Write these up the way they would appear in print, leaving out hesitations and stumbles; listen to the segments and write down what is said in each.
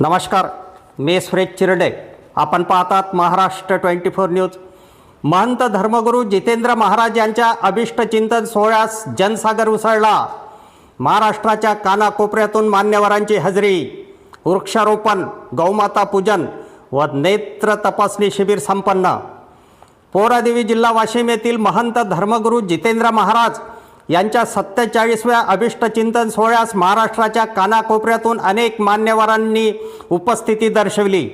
नमस्कार, मी सुरेश चिरडे. आपण पाहतात महाराष्ट्र 24 न्यूज. महंत धर्मगुरू जितेंद्र महाराज यांच्या अभिष्ट चिंतन सोहळ्यास जनसागर उसळला. महाराष्ट्राच्या कानाकोपऱ्यातून मान्यवरांची हजेरी. वृक्षारोपण, गौमाता पूजन व नेत्र तपासणी शिबिर संपन्न. पोरादेवी जिल्हा वाशिम येथील महंत धर्मगुरू जितेंद्र महाराज यांच्या 47व्या अभिष्ट चिंतन सोहळ्यास महाराष्ट्राच्या कानाकोपऱ्यातून अनेक मान्यवरांनी उपस्थिती दर्शवली.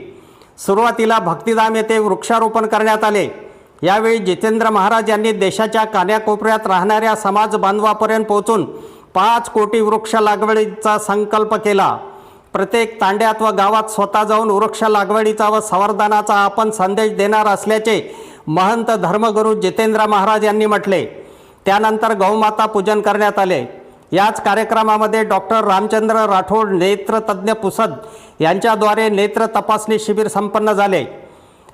सुरुवातीला भक्तिधाम येथे वृक्षारोपण करण्यात आले. यावेळी जितेंद्र महाराज यांनी देशाच्या कानाकोपऱ्यात राहणाऱ्या समाज बांधवापर्यंत पोहोचून 5 कोटी वृक्ष लागवडीचा संकल्प केला. प्रत्येक तांड्यात व गावात स्वतः जाऊन वृक्ष लागवडीचा व संवर्धनाचा आपण संदेश देणार असल्याचे महंत धर्मगुरू जितेंद्र महाराज यांनी म्हटले. त्यानंतर गौमाता पूजन करण्यात आले. याच कार्यक्रमामध्ये डॉक्टर रामचंद्र राठोड, नेत्रतज्ञ पुसद यांच्याद्वारे नेत्र तपासणी शिबिर संपन्न झाले.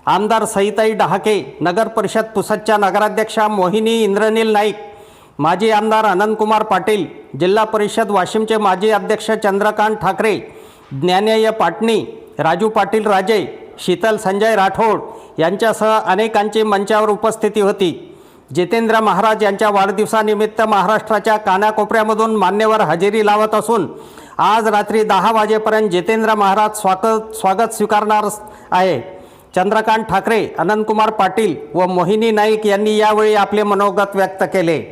आमदार सईताई डहाके, नगर परिषद पुसदच्या नगराध्यक्षा मोहिनी इंद्रनील नाईक, माजी आमदार अनंतकुमार पाटील, जिल्हा परिषद वाशिमचे माजी अध्यक्ष चंद्रकांत ठाकरे, ज्ञानेय पाटणी, राजू पाटील राजे, शीतल संजय राठोड यांच्यासह अनेकांची मंचावर उपस्थिती होती. जितेंद्र महाराज यांच्या वाढदिवसानिमित्त महाराष्ट्राच्या कानाकोपऱ्यामधून मान्यवर हजेरी लावत असून आज रात्री 10 वाजेपर्यंत जितेंद्र महाराज स्वागत स्वीकारणार आहे. चंद्रकांत ठाकरे, अनंतकुमार पाटील व मोहिनी नाईक यांनी यावेळी आपले मनोगत व्यक्त केले.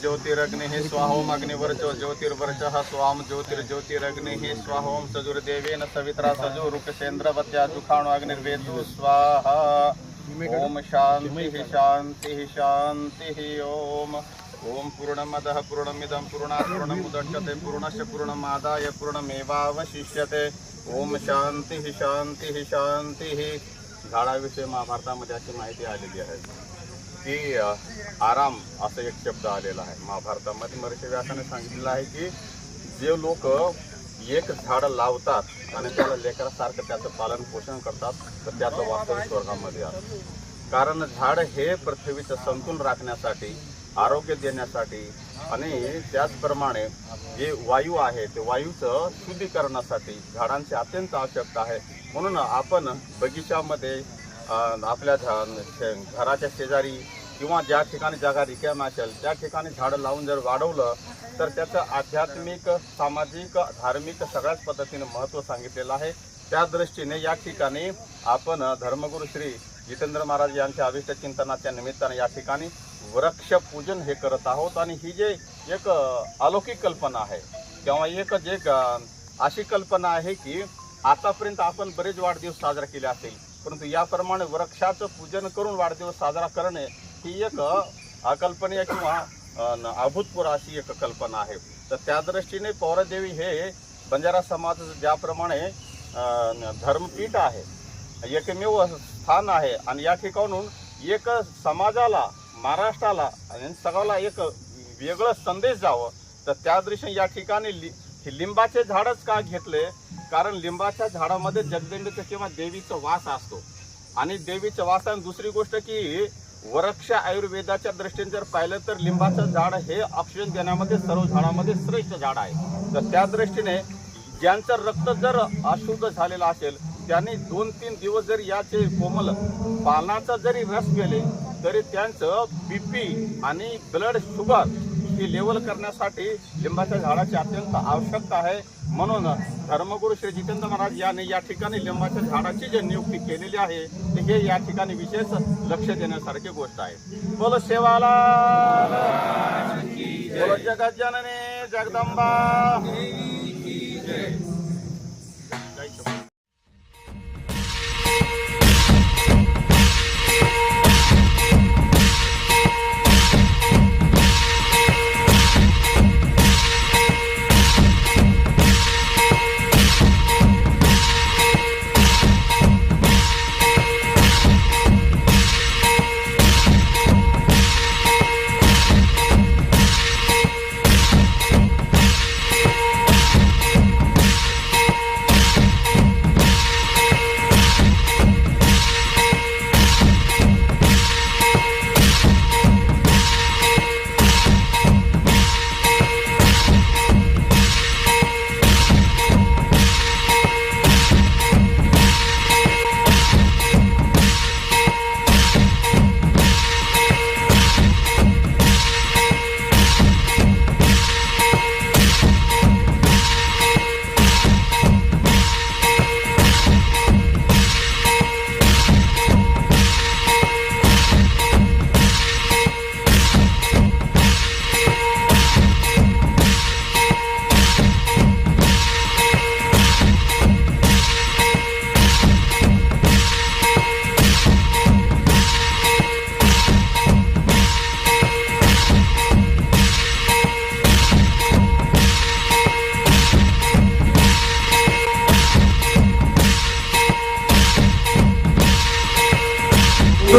ज्योतिरग्निः स्वाहोम अग्निवर्चो ज्योतिर्वर्चः स्वाम ज्योतिर्ज्योतिरग्निः स्वाहोम सजुर्देवेन सवित्रा सजो रुकसेन्द्रवत्या दुखाणो अग्निर्वेदो स्वाहा. ओम शांतिः शांतिः शांतिः. ओम पूर्णमदः पूर्णमिदं पूर्णात् पूर्णमुदच्यते पूर्णस्य पूर्णमादाय पूर्णमेवावशिष्यते. ओम शांतिः शांतिः शांतिः. झाडाविषयी महाभारतामध्ये अशी माहिती आलेली आहे की आराम असा एक शब्द आलेला आहे महाभारतामध्ये. महर्षी व्यासाने सांगितलेलं आहे की जे लोक एक झाड लावतात आणि त्याला लेकरासारखं त्याचं पालन पोषण करतात तर त्याचं वास्तव स्वर्गामध्ये असतं. कारण झाड हे पृथ्वीचं संतुलन राखण्यासाठी, आरोग्य देण्यासाठी आणि त्याचप्रमाणे जे वायू आहे ते वायूचं शुद्धीकरणासाठी झाडांची अत्यंत आवश्यकता आहे. म्हणून आपण बगीच्यामध्ये आपल्या घराच्या शेजारी किंवा ज्या ठिकाणी जागा रिकामी असेल त्या ठिकाणी झाडं लावून जर वाढवलं तर त्याचं आध्यात्मिक, सामाजिक, धार्मिक सगळ्याच पद्धतीने महत्त्व सांगितलेलं आहे. त्या दृष्टीने या ठिकाणी आपण धर्मगुरू श्री जितेंद्र महाराज यांच्या अभिष्ट चिंतनाच्या निमित्ताने या ठिकाणी वृक्षपूजन हे करत आहोत. आणि ही जे एक अलौकिक कल्पना आहे किंवा एक अशी कल्पना आहे की आतापर्यंत आपण बरेच वाढदिवस साजरा केले असतील, परंतु याप्रमाणे वृक्षाचं पूजन करून वाढदिवस साजरा करणे ही एक अकल्पनीय किंवा अभूतपूर्व अशी एक कल्पना आहे. तर त्या दृष्टीने पोरादेवी हे बंजारा समाज ज्याप्रमाणे धर्मपीठ आहे, एकमेव स्थान आहे आणि या ठिकाणून एक समाजाला, महाराष्ट्राला आणि सगळ्याला एक वेगळं संदेश जावं तर त्या दृष्टीने या ठिकाणी लिंबाचे झाडच का घेतले, कारण लिंबाच्या झाडामध्ये जगदंबेचं किंवा देवीचं वास असतो आणि देवीचं वास. आणि दुसरी गोष्ट की वृक्ष आयुर्वेदाच्या दृष्टीने जर पाहिलं तर लिंबाचं झाड हे ऑक्सिजन देण्यामध्ये सर्व झाडामध्ये श्रेष्ठ झाड आहे. तर त्या दृष्टीने ज्यांचं रक्त जर अशुद्ध झालेलं असेल त्यांनी 2-3 दिवस जरी याचे कोमल पानाचा जरी रस गेले तरी त्यांचं BP आणि ब्लड शुगर ही लेवल करण्यासाठी लिंबाच्या झाडाची अत्यंत आवश्यकता आहे. म्हणून धर्मगुरू श्री जितेंद्र महाराज यांनी या ठिकाणी लिंबाच्या झाडाची जी नियुक्ती केलेली आहे हे या ठिकाणी विशेष लक्ष देण्यासारखी गोष्ट आहे. बोलो शेवाला, बोलो जगज्जननी जगदंबा.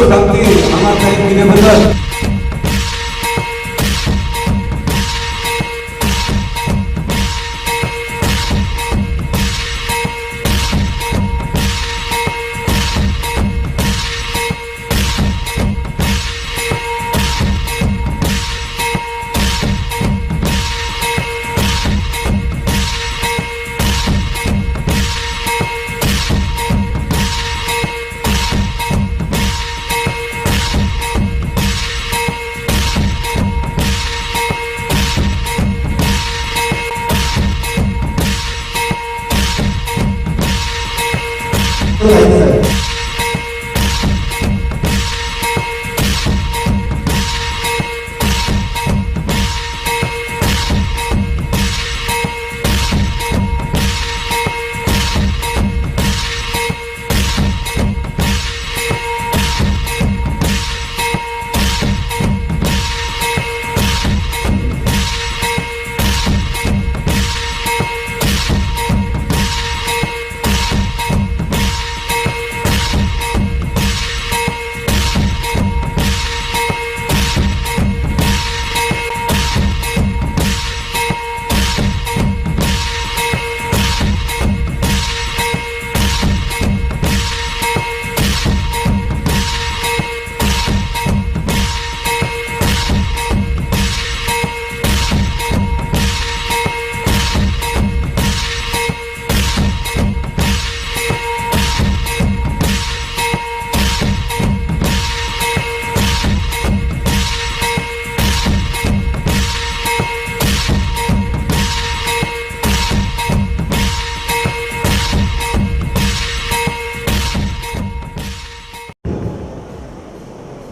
सांगतील आम्हाला काही दिल्याबद्दल.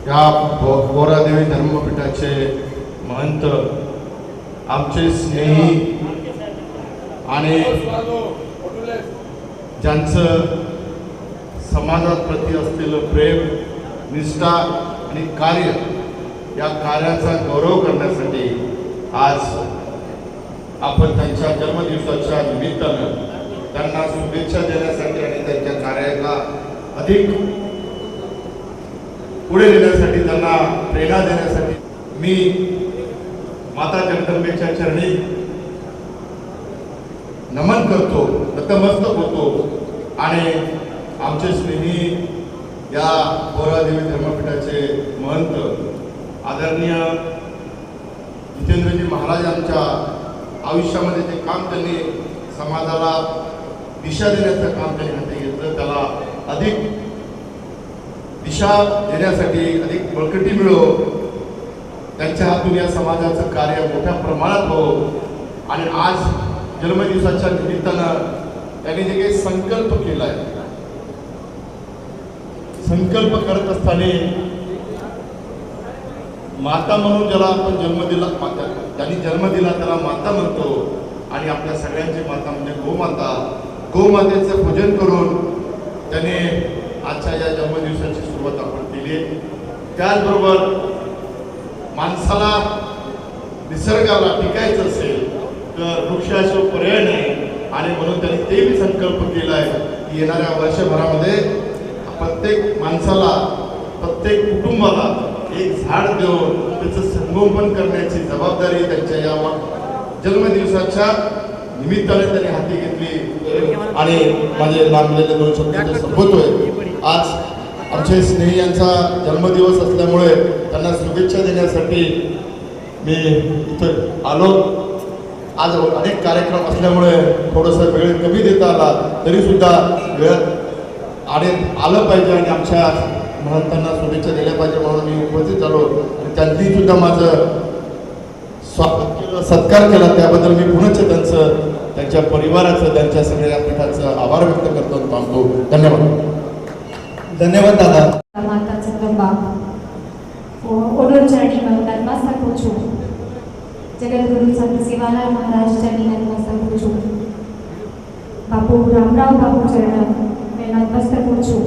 या बोरादेवी धर्मपीठाचे महंत आमचे स्नेही आणि ज्यांचं समाजात प्रती असलेलं प्रेम, निष्ठा आणि कार्य, या कार्याचा गौरव करण्यासाठी आज आपण त्यांच्या जन्मदिवसाच्या निमित्तानं त्यांना शुभेच्छा देण्यासाठी आणि त्यांच्या कार्याला अधिक पुढे नेण्यासाठी, त्यांना प्रेरणा देण्यासाठी मी माता जगदंबेच्या चरणी नमन करतो, नतमस्तक होतो आणि आमचे स्नेही या बोरादेवी धर्मपीठाचे महंत आदरणीय जितेंद्रजी महाराजांच्या आयुष्यामध्ये जे काम त्यांनी समाजाला दिशा देण्याचं काम त्यांनी हाती घेतलं, त्याला अधिक दिशा देण्यासाठी, अधिक बळकटी मिळो, त्यांच्या हातून या समाजाचं कार्य मोठ्या प्रमाणात हो. आणि आज जन्मदिवसाच्या निमित्तानं त्यांनी जे काही संकल्प केला आहे, संकल्प करत असताना माता म्हणून ज्याला आपण जन्म दिला, ज्यांनी जन्म दिला त्याला माता म्हणतो आणि आपल्या सगळ्यांची माता म्हणजे गोमाता. गोमातेचं पूजन करून त्याने आजच्या या जन्मदिवसाची सुरुवात आपण केली. त्याचबरोबर माणसाला, निसर्गाला टिकायचं असेल तर वृक्षाशिवाय पर्याय नाही आणि म्हणून त्यांनी ते बी संकल्प केला आहे की येणाऱ्या वर्षभरामध्ये प्रत्येक माणसाला, प्रत्येक कुटुंबाला एक झाड देऊन त्याचं संगोपन करण्याची जबाबदारी त्यांच्या या जन्मदिवसाच्या निमित्ताने त्यांनी हाती घेतली. आणि माझे लांबलेले 2 शब्द संपवतोय. आज आमचे स्नेही यांचा जन्मदिवस असल्यामुळे त्यांना शुभेच्छा देण्यासाठी मी इथं आलो. आज अनेक कार्यक्रम असल्यामुळे थोडंसं वेळ कमी देता आला, तरीसुद्धा वेळ आलं पाहिजे आणि आमच्या महंतांना शुभेच्छा दिल्या पाहिजे म्हणून मी उपस्थित झालो. आणि त्यांनी सुद्धा माझं स्वागत केलं, सत्कार केला, त्याबद्दल मी पुनश्च त्यांचं, त्यांच्या परिवाराचं, त्यांच्या सगळ्या पीठाचं आभार व्यक्त करतो. थांबतो. धन्यवाद. धन्यवाद दादा. माता जगदंबा ओडोर चरणी नतमस्तक हो છું. जगद्गुरु संत सेवालाल महाराज चरणी नतमस्तक हो છું. बापू रामराव बापू चरण में नतमस्तक हो છું.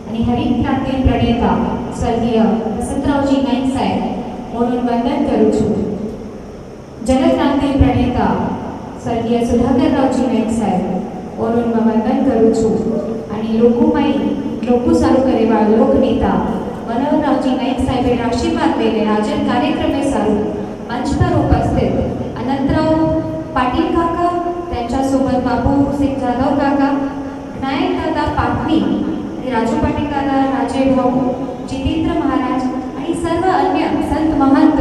आणि हरित क्रांती प्रणेता स्वर्गीय वसंतरावजी नाईक साहेब म्हणून वंदन करू છું. जनक्रांती प्रणेता स्वर्गीय सुधाकररावजी नाईक साहेब म्हणून वंदन करू છું. आणि लोकू सारू करेवा लोकनेता मनोहररावजी नाईक साहेब आशीर्वाद दिले राजन कार्यक्रमे सारू मंचवर उपस्थित अनंतराव पाटील काका, त्यांच्यासोबत बाबू सिंग जाधव काका, विनायक दादा पाटणी, राजू पाटील दादा, राजे भाऊ, जितेंद्र महाराज आणि सर्व अन्य संत महंत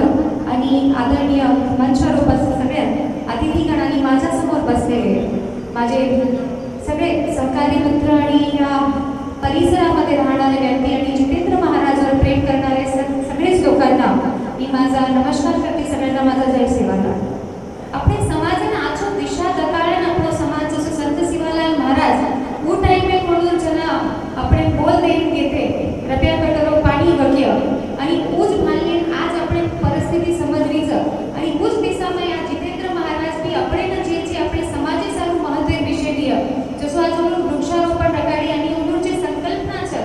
आणि आदरणीय मंचवर उपस्थित सगळ्या अतिथीगण आणि माझ्यासमोर बसलेले माझे सगळे सहकारी मित्र आणि या परिसरामध्ये राहणारे व्यक्ती आणि जितेंद्र महाराजांवर प्रेम करणारे सगळेच लोकांना मी माझा नमस्कार करते. सगळ्यांना माझा जय सेवालाल. આપણે સમાજના આછો દિશા દકાળે આપણો સમાજ જસો સંત શિવાલાલ મહારાજ वो टाइमे म्हणून जना આપણે બોલ દેન घेते कृपया कटरो पाणी वग्य आणि ऊज भालने आज આપણે परिस्थिती समजलीच आणि ऊज दिशाમાં या जितेंद्र महाराज बी આપણે जे जे આપણે समाजे सारू महत्व विषय दिया जसो आज वृक्षारोपण रगाडी आणि उनूचे संकल्पना છે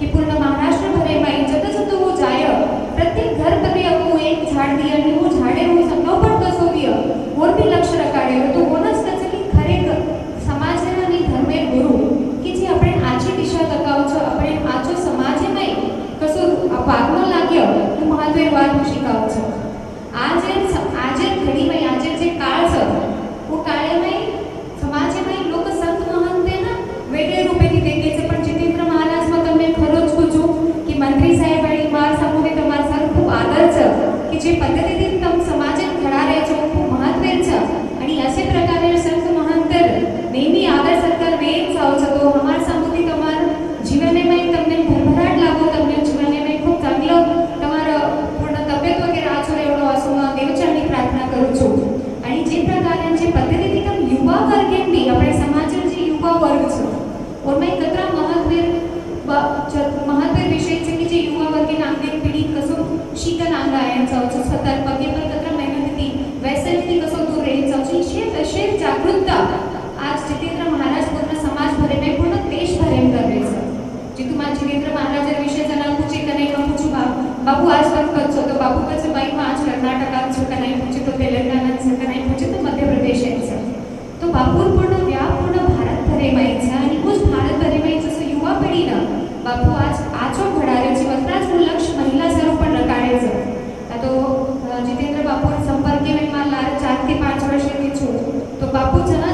की पूर्ण महाराष्ट्र भरेમાં जत जत वो जाय प्रत्येक घर पदे वो एक झाड दिया आणि वो झाडे वो संगोपन कसो दिया और भी लक्ष्य रखाडे तो कोणच त्याचं की खरेखर समाजना आणि धर्मे गुरु की जे આપણે આછી દિશા દકાવ છો આપણે આછો સમાજમાં કસો વાગનો લાગ્યો તો મહત્વે વાત શીખાવ છો. આજે ઘડીમાં આજે જે કાળ છે वो काळेમાં સમાજમાં लोक संत महंते ना वेगळे रूपेથી દેખે છે પણ जितेंद्र महाराजમાં તમને ખરો જ પૂછું की मंत्री साहेब आणि मार सामोरे તમારા સારું खूप आदर છે की जे पद्धतीने तम समाजात घडारे છો खूप महत्त्वे છે आणि असे प्रकारे संत महंत नेहमी आदर सत्कार वेद जाओ છો तो हमार सामोरे તમાર जीवनेમાં તમને भरभराट लागो તમને जीवनेમાં खूप चांगलं તમારો पूर्ण तब्येत वगैरे आचो एवढो असो देवचरणी प्रार्थना करू છું आणि जे प्रकारांचे पद्धतीने तम युवा वर्गेन बी આપણે समाजाचे जे युवा वर्ग છે ओरमाई कतरा महत्त्व विषय છે की जे युवा वर्गेन आंगेन पिढी कसो शिकन आंगा यांचा स्वतः पगे पर कतरा मेहनती व्यसनती कसो दूर रेंचा अशी जागरूकता आज जितेंद्र महाराज पूर्ण समाज भरे में पूर्ण देश भरे में कर रहे हैं. जी तुम्हारा जितेंद्र महाराज विषय जना पूछे का नहीं पूछू बाबू आज तक कच्चो तो बाबू कच्चे बाई में आज कर्नाटकात छो का नहीं पूछे तो तेलंगाना से का नहीं पूछे तो मध्य प्रदेश है तो बापू पूर्ण व्याप पूर्ण भारत भरे में है आणि उस भारत भरे में जसं युवा पिढी ना बापू आज आचो घडारे છે વતરાજ નું લક્ષ્ય મહિલા સારું પણ રકાડે છે. તો जितेंद्र बापू संपर्क में मला 4 ते 5 वर्षाची છું तो बापू जना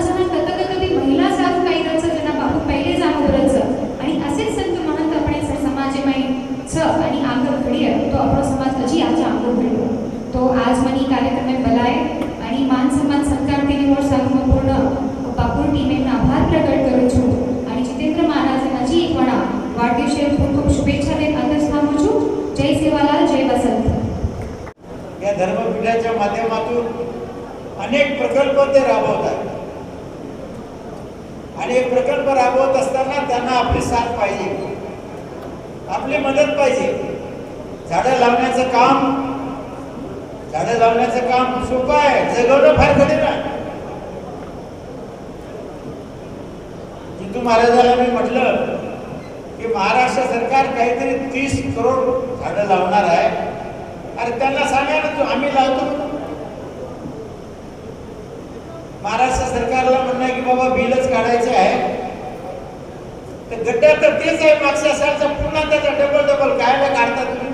कधी महिला सारू काही रच जना बापू पहिले जाणू रच आणि असेच संत महंत આપણે समाजમાં छ आणि आंग घडीए तो આપણો समाज હજી આજે आंग घडीए तो आज मनी कार्यक्रम में बुलाए आणि मान सम्मान सत्कार दिने और सर्वपूर्ण बापू टीमेन आभार प्रकट करू છું आणि जितेंद्र महाराज हजी एक वडा वाढदिवशी खूप खूप शुभेच्छा देत अंतच थांबू છું. जय सेवालाल, जय वसंत. या धर्मपीठाच्या माध्यमातून अनेक प्रकल्प ते राबवतात आणि हे प्रकल्प राबवत असताना त्यांना आपली साथ पाहिजे, आपली मदत पाहिजे. झाडं लावण्याचं काम सोपं आहे, जगवणं फार कठीण आहे. जितू महाराजाला मी म्हटलं की महाराष्ट्र सरकार काहीतरी 30 करोड झाडं लावणार आहे. अरे त्यांना सांगा ना, आम्ही लावतो. महाराष्ट्र सरकारला म्हणणं आहे की बाबा बिलच काढायचे आहे तर गड्डा तर तेच आहे मागच्या सालचा, पुन्हा त्याचा डबल काय काढता तुम्ही.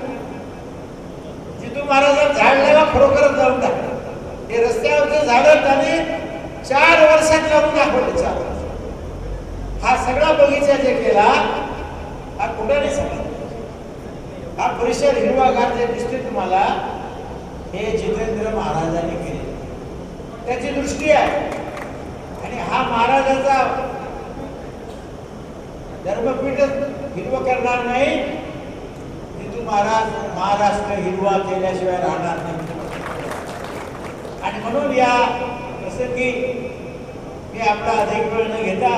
जितू महाराजांना झाड लावा, खरोखरच लावून टाकलं. हे रस्त्यावरचे झाडं त्यांनी 4 वर्षात लावून दाखवले. 4 वर्ष हा सगळा बगीचा जे केला हा कुठं नाही समजला. हा परिसर हिरवागार जे दिसते तुम्हाला हे जितेंद्र महाराजांनी केले, त्याची दृष्टी आहे. आणि हा महाराजाचा धर्मपीठ हिरवं करणार नाही, जितू महाराष्ट्र हिरवा केल्याशिवाय राहणार नाही. आणि म्हणून या प्रसंगी मी आपला अधिक वेळ न घेता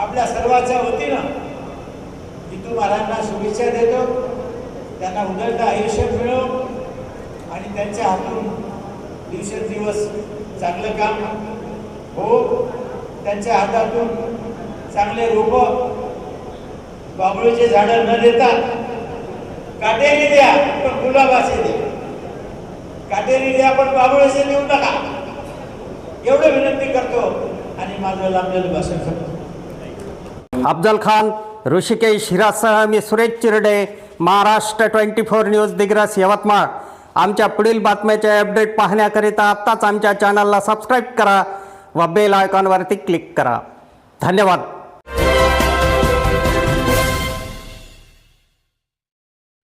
आपल्या सर्वांच्या वतीनं जितू महाराजांना शुभेच्छा देतो. त्यांना उदंड आयुष्य मिळो आणि त्यांच्या हातून दिवसेंदिवस चांगलं काम हो. त्यांच्या हातातून चांगले रोपं बाबळीचे झाडं न देता काटेरी द्या, पण गुलाबाचे द्या. काटेरी द्या पण बाबळीचे देऊ नका, एवढं विनंती करतो आणि माझं लांबलेलं भाषण करतो. अफजल खान, ऋषिकेश हिरासह मी सुरेश चिरडे, महाराष्ट्र 24 न्यूज दिग्रस यवतमाळ. आमच्या पुढील बातम्याचे अपडेट पाहण्याकरिता आत्ताच आमच्या चॅनलला सबस्क्राईब करा व बेल आयकॉनवरती क्लिक करा. धन्यवाद.